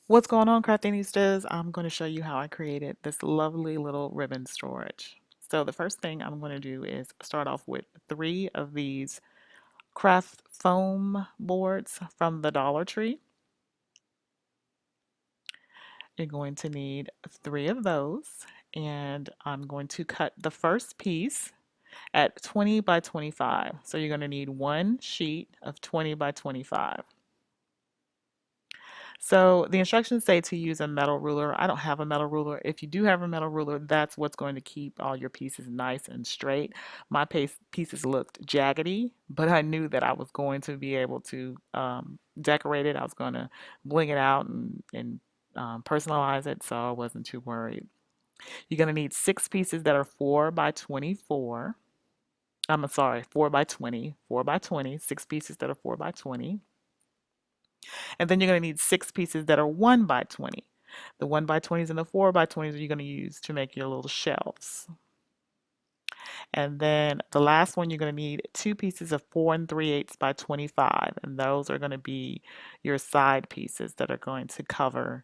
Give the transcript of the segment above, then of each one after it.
What's going on, Craftinistas? I'm going to show you how I created this lovely little ribbon storage. So the first thing I'm going to do is start off with 3 of these craft foam boards from the Dollar Tree. You're going to need 3 of those, and I'm going to cut the first piece at 20 by 25. So you're going to need 1 sheet of 20 by 25. So the instructions say to use a metal ruler. I don't have a metal ruler. If you do have a metal ruler, that's what's going to keep all your pieces nice and straight. My pieces looked jaggedy, but I knew that I was going to be able to decorate it. I was going to bling it out and personalize it, so I wasn't too worried. You're going to need 6 pieces that are 4 by 24. I'm sorry, 4 by 20, 4 by 20, 6 pieces that are 4 by 20. And then you're going to need 6 pieces that are 1 by 20. The 1 by 20s and the 4 by 20s are you're going to use to make your little shelves. And then the last one, you're going to need 2 pieces of 4 3/8 by 25. And those are going to be your side pieces that are going to cover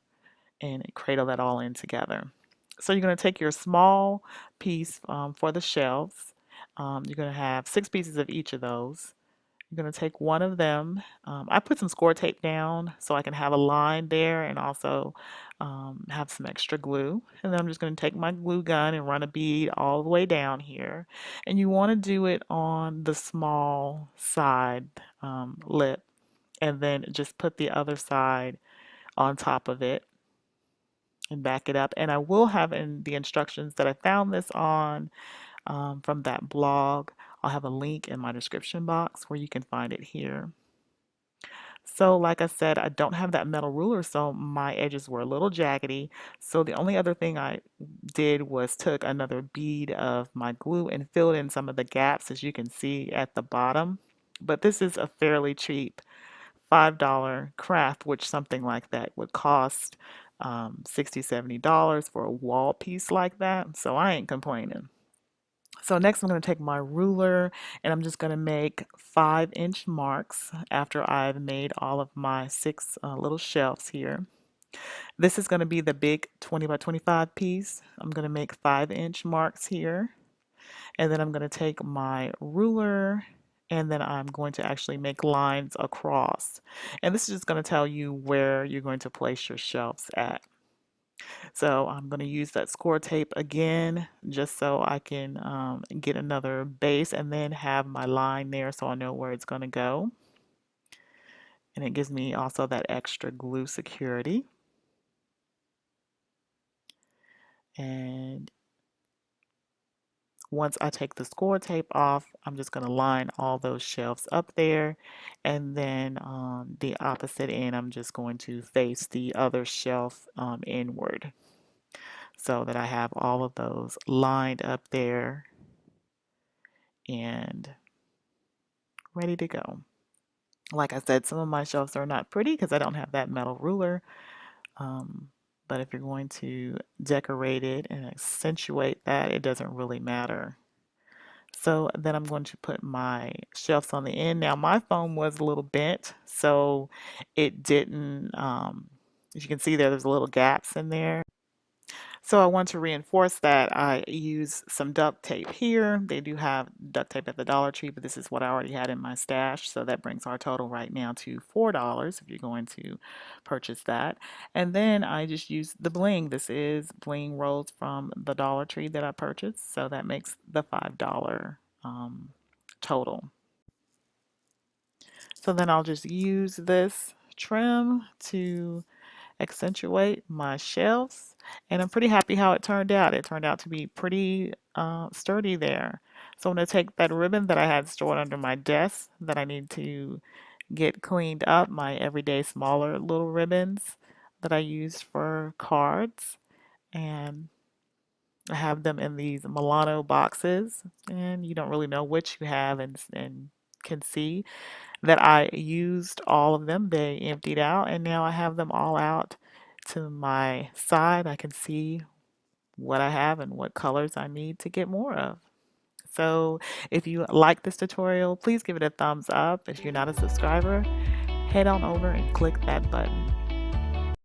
and cradle that all in together. So you're going to take your small piece for the shelves. You're going to have 6 pieces of each of those. I'm going to take one of them. I put some score tape down so I can have a line there and also have some extra glue. And then I'm just going to take my glue gun and run a bead all the way down here. And you want to do it on the small side lip, and then just put the other side on top of it and back it up. And I will have in the instructions that I found this on from that blog. I'll have a link in my description box where you can find it here. So like I said, I don't have that metal ruler, so my edges were a little jaggedy. So the only other thing I did was took another bead of my glue and filled in some of the gaps, as you can see at the bottom. But this is a fairly cheap $5 craft, which something like that would cost $60, $70 for a wall piece like that. So I ain't complaining. So next I'm going to take my ruler and I'm just going to make 5-inch marks after I've made all of my 6 little shelves here. This is going to be the big 20 by 25 piece. I'm going to make 5-inch marks here, and then I'm going to take my ruler and then I'm going to actually make lines across. And this is just going to tell you where you're going to place your shelves at. So I'm going to use that score tape again just so I can get another base and then have my line there so I know where it's going to go. And it gives me also that extra glue security. And once I take the score tape off, I'm just going to line all those shelves up there. And then on the opposite end, I'm just going to face the other shelf inward, so that I have all of those lined up there and ready to go. Like I said, some of my shelves are not pretty because I don't have that metal ruler. But if you're going to decorate it and accentuate that, it doesn't really matter. So then I'm going to put my shelves on the end. Now my foam was a little bent, so it didn't, as you can see there's little gaps in there. So I want to reinforce that. I use some duct tape here. They do have duct tape at the Dollar Tree, but this is what I already had in my stash. So that brings our total right now to $4 if you're going to purchase that. And then I just use the bling. This is bling rolls from the Dollar Tree that I purchased. So that makes the $5 total. So then I'll just use this trim to accentuate my shelves, and I'm pretty happy how it turned out. It turned out to be pretty sturdy there. So I'm going to take that ribbon that I had stored under my desk that I need to get cleaned up, my everyday smaller little ribbons that I use for cards, and I have them in these Milano boxes, and you don't really know which you have, and can see that I used all of them. They emptied out, and now I have them all out to my side. I can see what I have and what colors I need to get more of. So if you like this tutorial, please give it a thumbs up. If you're not a subscriber, head on over and click that button.